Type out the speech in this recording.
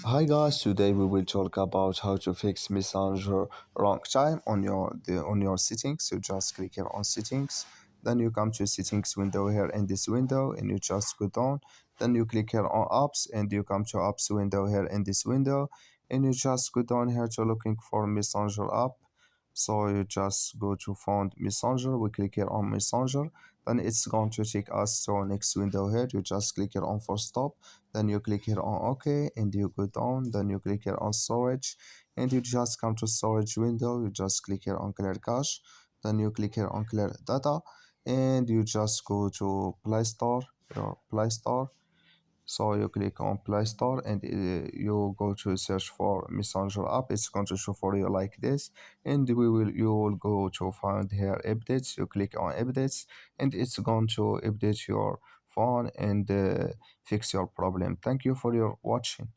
Hi guys, today we will talk about how to fix Messenger wrong time on your settings. So just click here on settings, then you come to settings window here in this window, and you just go down. Then you click here on apps, and you come to apps window here in this window, and you just go down here to looking for Messenger app. So you just go to find Messenger. We click here on Messenger, then it's going to take us to next window here. You just click here on for stop, then you click here on OK, and you go down, then you click here on storage, and you just come to storage window. You just click here on clear cache, then you click here on clear data, and you just go to Play Store, your Play Store. So you click on Play Store, and you go to search for Messenger app. It's going to show for you like this, and you will go to find here updates. You click on updates, and it's going to update your phone and fix your problem. Thank you for your watching.